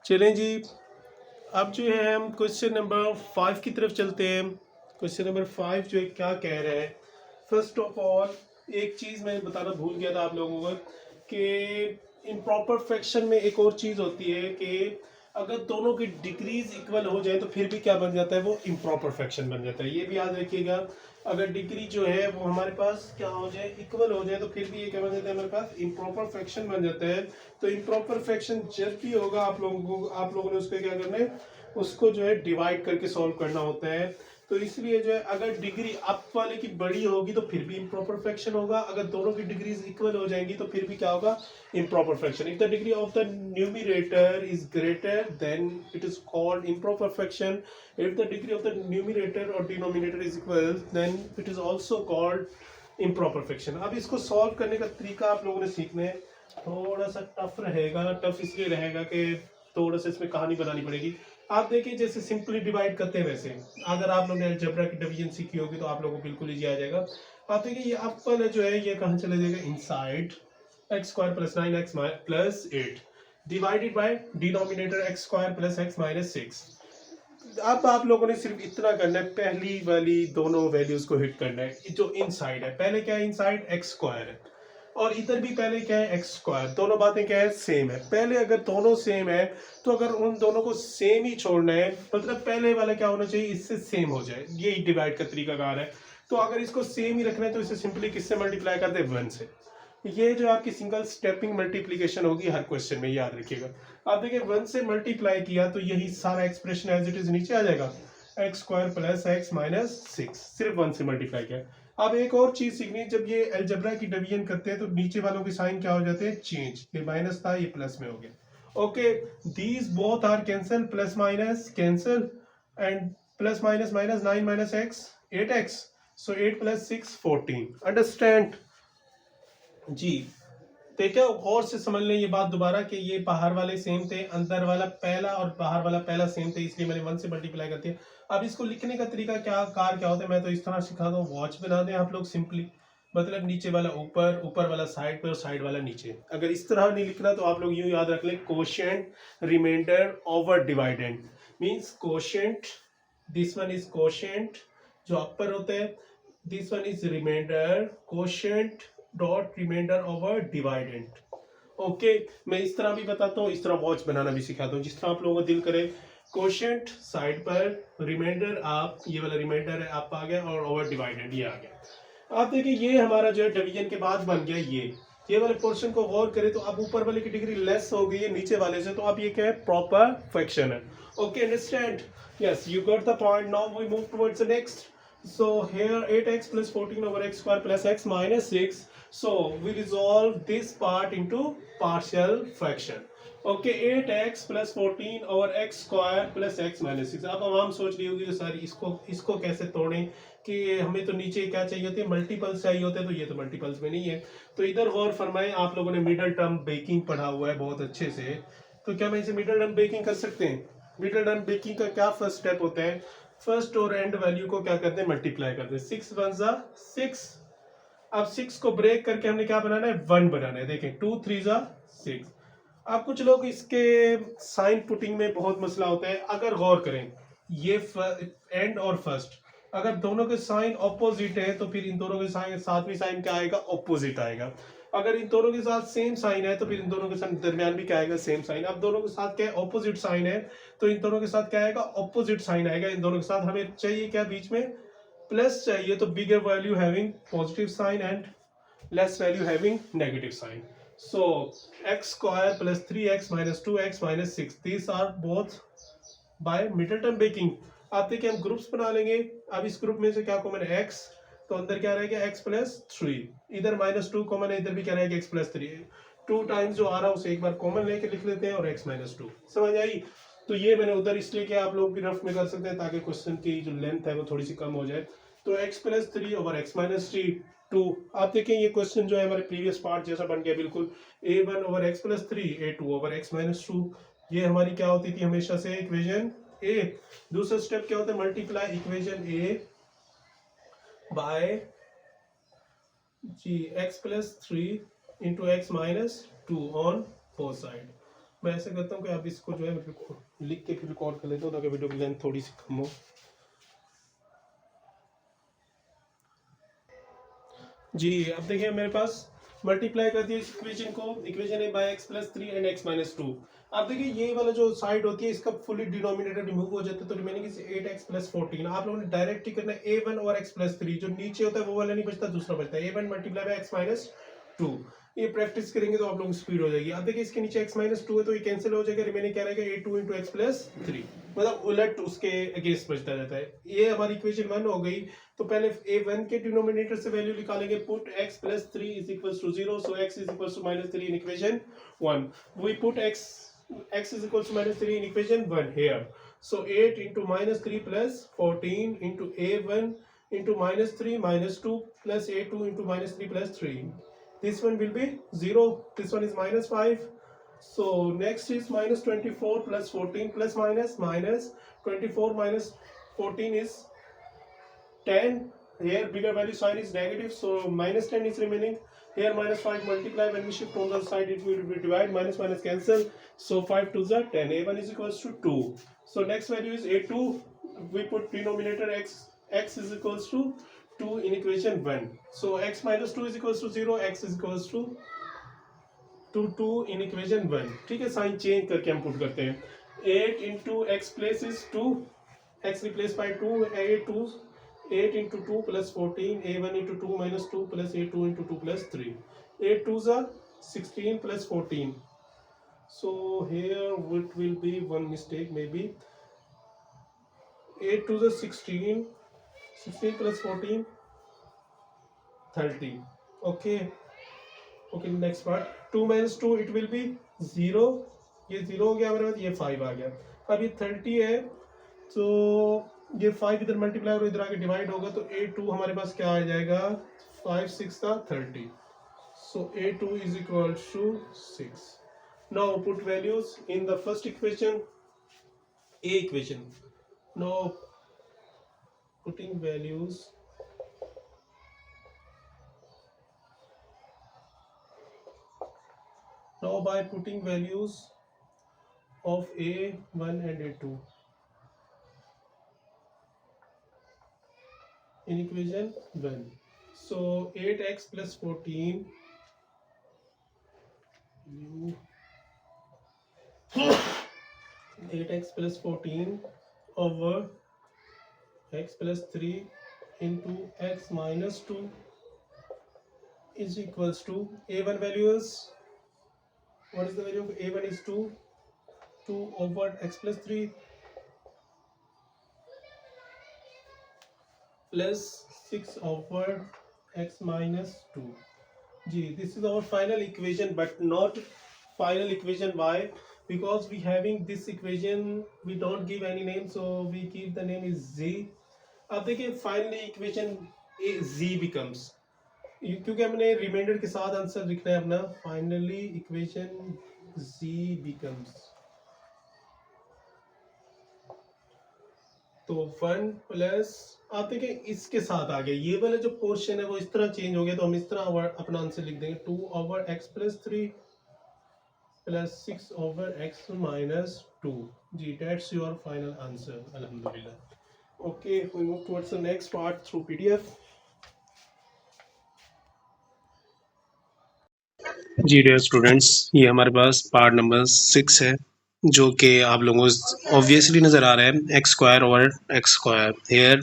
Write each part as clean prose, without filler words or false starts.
चलें जी। अब जो है हम क्वेश्चन नंबर 5 की तरफ चलते हैं। क्वेश्चन नंबर 5 जो है क्या कह रहे हैं। फर्स्ट ऑफ ऑल एक चीज़ मैं बताना भूल गया था आप लोगों को कि इम्प्रॉपर फ्रैक्शन में एक और चीज़ होती है कि अगर दोनों की डिग्रीज इक्वल हो जाए तो फिर भी क्या बन जाता है, वो इम्प्रॉपर फ्रैक्शन बन जाता है। ये भी याद रखिएगा, अगर डिग्री जो है वो हमारे पास क्या हो जाए, इक्वल हो जाए, तो फिर भी ये क्या बन जाता है, हमारे पास इम्प्रॉपर फ्रैक्शन बन जाता है। तो इम्प्रॉपर फ्रैक्शन जब भी होगा आप लोगों ने उसको क्या करना है, उसको जो है डिवाइड करके सॉल्व करना होता है। तो इसलिए जो है अगर डिग्री अप वाले की बड़ी होगी तो फिर भी इम्प्रॉपर फ्रैक्शन होगा, अगर दोनों की डिग्रीज इक्वल हो जाएंगी तो फिर भी क्या होगा, improper fraction. If the degree of the numerator is greater then it is called improper fraction. If the degree of the numerator और denominator is equal then it is also called improper fraction. अब इसको solve करने का तरीका आप लोगों ने सीखना है। थोड़ा सा टफ रहेगा, टफ इसलिए रहेगा कि थोड़ा सा इसमें कहानी बनानी पड़ेगी। आप देखिए जैसे सिंपली डिवाइड करते हैं वैसे, अगर आप लोगों ने अलजेब्रा की डिवीजन सीखी होगी तो आप लोगों को बिल्कुल इजी आ जाएगा। आप देखिए ये अप वाला जो है ये कहाँ चला जाएगा, inside x square plus 9x plus 8 divided by denominator x square plus x minus 6। अब आप लोगों ने सिर्फ इतना करना है, पहली वाली दोनों वैल्यूज को हिट करना है। जो इनसाइड है, पहले क्या है, इनसाइड एक्स स्क्वायर है और इधर भी पहले क्या है, एक्स स्क्वायर। दोनों बातें क्या है, सेम है। पहले अगर दोनों सेम है तो अगर उन दोनों को सेम ही छोड़ना है, मतलब पहले वाला क्या होना चाहिए, इससे सेम हो जाए। यही डिवाइड का तरीकाकार है। तो अगर इसको सेम ही रखना है तो इसे सिंपली किससे मल्टीप्लाई कर दे, 1 से। ये जो आपकी सिंगल स्टेपिंग मल्टीप्लीकेशन होगी हर क्वेश्चन में, याद रखिएगा। आप देखिए 1 से मल्टीप्लाई किया तो यही सारा एक्सप्रेशन एज इट इज नीचे आ जाएगा, x square plus x minus 6, सिर्फ 1 से मल्टीप्लाई किया। अब एक और चीज सीखनी है, जब ये अलजेब्रा की डिवीजन करते हैं तो नीचे वालों के साइन क्या हो जाते हैं, चेंज। ये माइनस था, ये प्लस में हो गया। Okay, these both are cancel, plus minus cancel and plus minus minus 9 minus x 8x, so 8 plus 6 14। Understand जी। देखो गौर से समझ लें ये बात दोबारा कि ये बाहर वाले सेम थे, अंदर वाला पहला और बाहर वाला पहला सेम थे, इसलिए मैंने 1 से मल्टीप्लाई कर दिया। अब इसको लिखने का तरीका क्या क्या होता है, मैं तो इस तरह सिखा दूं, वॉच बना दें आप लोग सिंपली। मतलब नीचे वाला ऊपर, ऊपर वाला साइड पे और साइड वाला नीचे। अगर इस तरह नहीं लिखना तो आप लोग यूं याद रख लें, quotient remainder over dividend means quotient, this one is quotient जो अपर होता है, this one is remainder quotient dot remainder over dividend. Okay, मैं इस तरह भी बताता हूँ, इस तरह वॉच बनाना भी सिखाता हूँ, जिस तरह आप लोगों को दिल करे। कोशेंट साइड पर, रिमाइंडर आप, ये वाला रिमाइंडर है आप आ गया, और ओवर डिवाइडेड ये आ गया। आप देखिए ये हमारा जो है डिवीजन के बाद बन गया। ये वाले पोर्शन को गौर करें तो अब ऊपर वाले की डिग्री लेस हो गई है नीचे वाले से, तो अब ये क्या है, प्रॉपर फ्रैक्शन है। Okay, understand, yes you got the point. Now we move towards the next. So here 8x plus 14 over x square plus x minus 6. So we resolve this part into partial fraction. Okay, 8x plus 14 over x square plus x minus 6. अब हम सोच रही होगी तो सारी इसको कैसे तोड़ें, कि हमें तो नीचे क्या चाहिए होते हैं, मल्टीपल्स चाहिए होते हैं, तो ये तो मल्टीपल्स में नहीं है। तो इधर गौर फरमाएं, आप लोगों ने मिडल टर्म बेकिंग पढ़ा हुआ है बहुत अच्छे से, तो क्या मैं इसे मिडल टर्म बेकिंग कर सकते हैं। मिडल टर्म बेकिंग का क्या फर्स्ट स्टेप होता है, फर्स्ट और एंड वैल्यू को क्या करते हैं, मल्टीप्लाई करते हैं। 6 वन जा 6। अब 6 को ब्रेक करके हमने क्या बनाना है, 1 बनाना है। देखें 2 3 जा 6। अब कुछ लोग इसके साइन पुटिंग में बहुत मसला होता है। अगर गौर करें, ये एंड और फर्स्ट अगर दोनों के साइन ऑपोजिट है तो फिर इन दोनों के साइन साथ भी साइन क्या आएगा, ऑपोजिट आएगा। अगर इन दोनों के साथ सेम साइन है तो फिर इन दोनों के साथ दरमियान भी क्या आएगा, सेम साइन। अब दोनों के साथ क्या ऑपोजिट साइन है तो इन दोनों के साथ क्या आएगा, ऑपोजिट साइन आएगा। इन दोनों के साथ हमें चाहिए क्या, बीच में प्लस चाहिए, तो bigger value having positive sign and less value having negative sign. So x square plus 3x minus 2x minus 6, these are both by middle term baking। आप देखिए हम ग्रुप्स बना लेंगे। अब इस ग्रुप में से क्या कॉमन है, x, तो अंदर क्या रहेगा x प्लस 3, इधर माइनस 2 कॉमन है, इधर भी क्या रहेगा x प्लस 3। 2 टाइम्स जो आ रहा है उसे एक बार कॉमन लेके लिख लेते हैं और x माइनस 2, समझ आई। तो ये मैंने उधर इसलिए कि आप लोग भी रफ में कर सकते हैं ताकि क्वेश्चन की जो लेंथ है वो थोड़ी सी कम हो जाए। तो x plus 3 over x minus 3 2। आप देखें ये क्वेश्चन जो है हमारे प्रीवियस पार्ट जैसा बन गया बिल्कुल। a1 over x plus 3, a2 over x minus 2। ये हमारी क्या होती थी हमेशा से, इक्वेशन ए। दूसरा स्टेप क्या होता है, मल्टीप्लाई इक्वेशन ए बाय जी x plus 3 into x minus 2 on four side. मैं ऐसा करता हूँ कि आप इसको जो है लिख के फिर रिकॉर्ड कर लेता हूँ ताकि वीडियो की लेंथ थोड़ी सी कम हो। जी अब देखिए मेरे पास मल्टीप्लाई कर दिया इस इक्वेशन को, इक्वेशन है by x plus 3 and x minus 2। अब देखिए ये वाला जो साइड होती है इसका फुली डिनोमिनेटर रिमूव हो जाता है, तो रिमेनिंग इज 8x प्लस 14। आप लोगों ने डायरेक्ट ही करना है a1 और x प्लस 3, जो नीचे होता है वो वाला नहीं बचता, दूसरा बचता है a1 multiply by x minus 2। ये प्रैक्टिस करेंगे तो आप लोगों की स्पीड हो जाएगी। अब देखिए इसके नीचे x माइनस 2 है तो ये कैंसिल हो जाएगा, रिमेनिंग क्या रहेगा a2 इंटू एक्स प्लस 3, मतलब उलट उसके अगेंस्ट बचता रहता है। ये हमारी इक्वेशन 1 हो गई। तो पहले a1 के डिनोमिनेटर से वैल्यू निकालेंगे, put x plus 3 is equal to 0, so x is equal to minus 3 in equation 1। We put x is equals to minus 3 in equation 1 here. So 8 into minus 3 plus 14 into a1 into minus 3 minus 2 plus a2 into minus 3 plus 3. This one will be 0. This one is minus 5. So next is minus 24 plus 14 plus minus 24 minus 14 is 10. Here bigger value sign is negative, so minus 10 is remaining. Here minus 5 multiply, when we shift on the side it will be divide, minus minus cancel, so 5 2s are 10. a1 is equals to 2. So next value is a2. We put denominator x is equals to 2 in equation 1. So x minus 2 is equals to 0, x is equals to 2 in equation 1. ठीक है, sign change करके हम put करते हैं। 8 into x place is 2, x replaced by 2, a2 8 into 2 plus 14, a1 into 2 minus 2 plus a2 into 2 plus 3. 8 2s are 16 plus 14. So here what will be one mistake maybe. 8 2s are 16, 16 plus 14, 30. Okay. Okay, next part. 2 minus 2 it will be 0. ये 0 हो गया हमारे पास, ये 5 आ गया। अब ये 30 है तो ये 5 इधर मल्टीप्लाई और इधर आके डिवाइड होगा, तो a2 हमारे पास क्या आ जाएगा, 5 6 था 30, so a2 is equal to 6। Now put values in the first equation, a equation. Now putting values, now by putting values of a1 and a2 in equation 1. So 8x plus 14 8x plus 14 over x plus 3 into x minus 2 is equals to a1 value is, what is the value of a1 is 2 over x plus 3 plus 6 over x minus 2. Gee, this is our final equation, but not final equation. Why? Because we having this equation, we don't give any name, so we keep the name is z. अब देखिए finally equation z becomes, क्योंकि हमने reminder के साथ answer लिखना है अपना, finally equation z becomes, तो 1 प्लस, आप देखिए इसके साथ आ गया, ये वाला जो पोर्शन है वो इस तरह चेंज हो गया, तो हम इस तरह अपना आंसर लिख देंगे 2 over x plus 3 plus 6 over x minus 2। जी, दैट्स योर फाइनल आंसर, अल्हम्दुलिल्लाह। Okay, we move towards the next part through PDF. जी डियर स्टूडेंट्स, ये हमारे पास पार्ट नंबर 6 है, जो कि आप लोगों को ऑब्वियसली नज़र आ रहा है, x square over x square. Here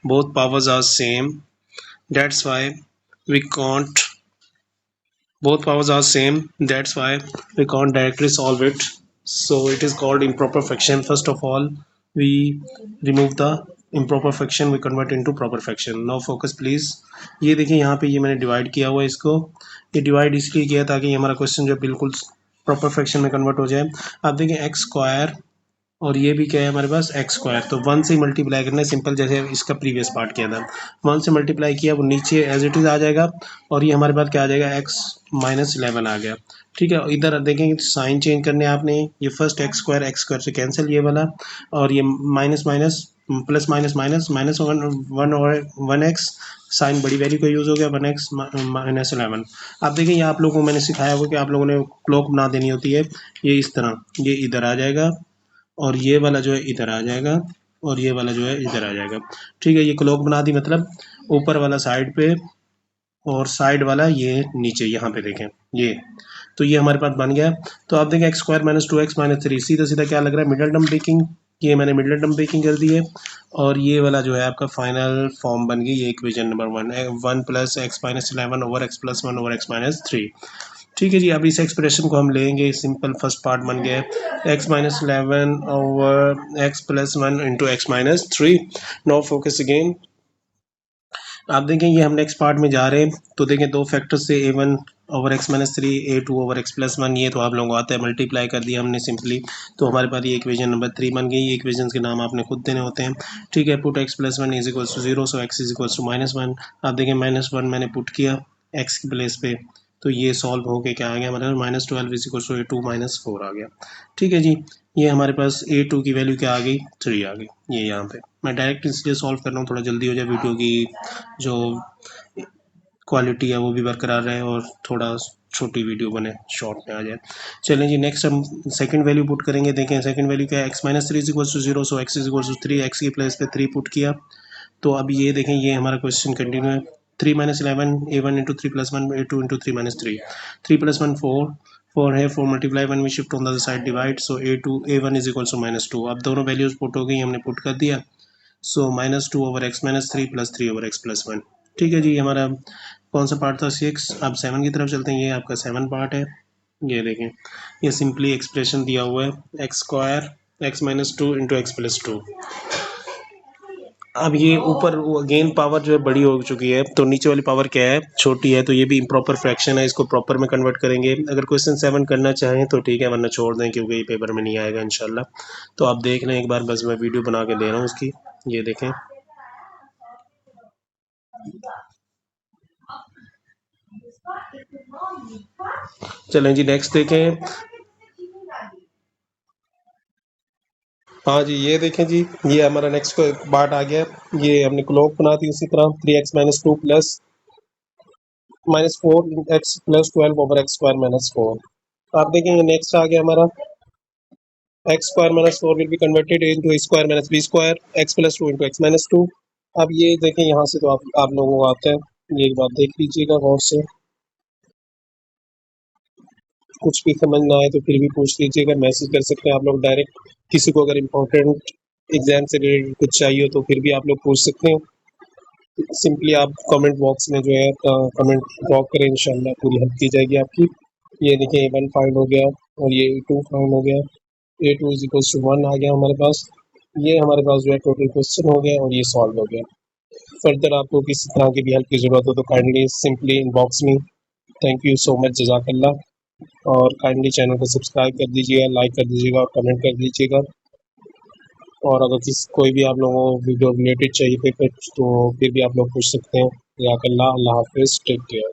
both powers are same, that's why we can't, both powers are same, that's why we can't directly solve it, so it is called improper fraction. First of all, we remove the improper fraction, we convert into proper fraction. Now focus please। ये देखिए यहाँ पे ये मैंने divide किया हुआ है, इसको ये डिवाइड इसलिए किया ताकि ये हमारा क्वेश्चन जो बिल्कुल प्रॉपर फ्रैक्शन में कन्वर्ट हो जाए। आप देखिए एक्स स्क्वायर और ये भी क्या है हमारे पास एक्स स्क्वायर, तो 1 से मल्टीप्लाई करना है, सिंपल जैसे इसका प्रीवियस पार्ट किया था, 1 से मल्टीप्लाई किया, वो नीचे एज इट इज आ जाएगा, और ये हमारे पास क्या आ जाएगा, x माइनस 11 आ गया। ठीक है, इधर देखेंगे साइन चेंज करने आपने, ये फर्स्ट एक्स स्क्वायर से कैंसिल ये वाला, और ये minus minus plus minus minus minus one और 1x, साइन बड़ी वैल्यू का यूज़ हो गया, 1x माइनस 11। अब देखिए ये आप लोगों को मैंने सिखाया हुआ कि आप लोगों ने क्लॉक बना देनी होती है, ये इस तरह, ये इधर आ जाएगा और ये वाला जो है इधर आ जाएगा और ये वाला जो है इधर आ जाएगा। ठीक है, ये क्लॉक बना दी, मतलब ऊपर वाला साइड पे और साइड वाला ये नीचे, यहाँ पे देखें ये, तो ये हमारे पास बन गया। तो आप देखें x square minus 2x minus 3, सीधा सीधा क्या लग रहा है, मिडल टर्म ब्रेकिंग, ये मैंने मिडल टर्म ब्रेकिंग कर दी है और ये वाला जो है आपका फाइनल फॉर्म बन गई, ये equation number 1 plus x minus 11 over x plus 1 over x minus 3। ठीक है जी, अब इस एक्सप्रेशन को हम लेंगे, सिंपल फर्स्ट पार्ट बन गया है x minus 11 over x plus 1 into x minus 3। Now focus again, आप देखें ये हम नेक्स्ट पार्ट में जा रहे हैं, तो देखें दो फैक्टर से a1 over x minus 3 a2 over x plus 1, ये तो आप लोगों को आता है, मल्टीप्लाई कर दिया हमने सिंपली, तो हमारे पास ये इक्वेशन नंबर 3 बन गई। ये इक्वेशन के नाम आपने खुद देने होते हैं। ठीक है, put x plus 1 is equals to 0, so x is equals to -1। आप देखें -1 मैंने पुट किया एक्स की प्लेस पे, तो ये सॉल्व होके क्या आ गया हमारे -12 इज इक्वल्स टू a2 -4 आ गया। ठीक है जी, ये हमारे पास a2 की वैल्यू क्या आ गई, 3 आ गई। ये यहाँ पे मैं डायरेक्ट इसलिए सॉल्व कर रहा हूँ, थोड़ा जल्दी हो जाए, वीडियो की जो क्वालिटी है वो भी बरकरार रहे और थोड़ा छोटी वीडियो बने, शॉर्ट में आ जाए। चलें जी, नेक्स्ट हम सेकंड वैल्यू पुट करेंगे। देखें सेकंड वैल्यू क्या है, x minus 3 is equals to 0, so x is equals to 3, x की प्लेस पे 3 पुट किया। तो अब ये देखें, ये हमारा क्वेश्चन कंटिन्यू है। 3 minus 11 a1 into 3 plus 1 a2 into 3 minus 3, 3 plus 1 4, 4 है, 4 multiply 1 we shift on the side divide, so a1 is equals to -2। अब दोनों वैल्यूज पुट हो गई, हमने पुट कर दिया, सो -2 over x minus 3 plus 3 over x plus 1। ठीक है जी, हमारा कौन सा पार्ट था, 6। अब 7 की तरफ चलते हैं, ये आपका 7 पार्ट है। ये देखें, ये सिंपली एक्सप्रेशन दिया हुआ है, x square x minus 2 into x plus 2। अब ये ऊपर अगेन पावर जो है बड़ी हो चुकी है, तो नीचे वाली पावर क्या है, छोटी है, तो ये भी इम्प्रॉपर फ्रैक्शन है, इसको प्रॉपर में कन्वर्ट करेंगे। अगर क्वेश्चन 7 करना चाहें तो ठीक है, वरना छोड़ दें क्योंकि ये पेपर में नहीं आएगा इंशाल्लाह। तो आप देख लें एक बार, बस मैं वीडियो बना के दे रहा हूँ उसकी, ये देखें। चलें जी, नेक्स्ट देखें। हाँ जी, ये देखें जी, ये हमारा नेक्स्ट पार्ट आ गया। ये हमने क्लॉक बना दी उसी तरह, 3x minus 2 plus -4 x plus 12 over x square minus 4। आप देखेंगे नेक्स्ट आ गया हमारा, x square minus 4 will be converted into a square minus b square, x plus 2 into x minus 2। अब ये देखें यहाँ से तो आप लोगों को आता है, ये एक बात देख लीजिएगा गौर से, कुछ भी समझ ना आए तो फिर भी पूछ लीजिएगा, मैसेज कर सकते हैं आप लोग डायरेक्ट। किसी को अगर इम्पोर्टेंट एग्जाम से रिलेटेड कुछ चाहिए हो तो फिर भी आप लोग पूछ सकते हैं। सिंपली आप कमेंट बॉक्स में जो है कमेंट ड्रॉप करें, इंशाल्लाह पूरी हेल्प की जाएगी आपकी। ये देखिए A1 फाइंड हो गया और ये A2 फाइंड हो गया, A2 इज इक्वल्स टू 1 आ गया हमारे पास। ये हमारे पास जो है टोटल क्वेश्चन हो गया और ये सॉल्व हो गया। फर्दर आपको किसी तरह की भी हेल्प की ज़रूरत हो तो काइंडली सिंपली इनबॉक्स में। थैंक यू सो मच, जज़ाकल्लाह। और काइंडली चैनल को सब्सक्राइब कर दीजिएगा, लाइक कर दीजिएगा और कमेंट कर दीजिएगा। और अगर कोई भी आप लोगों को वीडियो रिलेटेड चाहिए पेपर, तो फिर भी आप लोग पूछ सकते हैं। या अल्लाह हाफिज़, टेक केयर।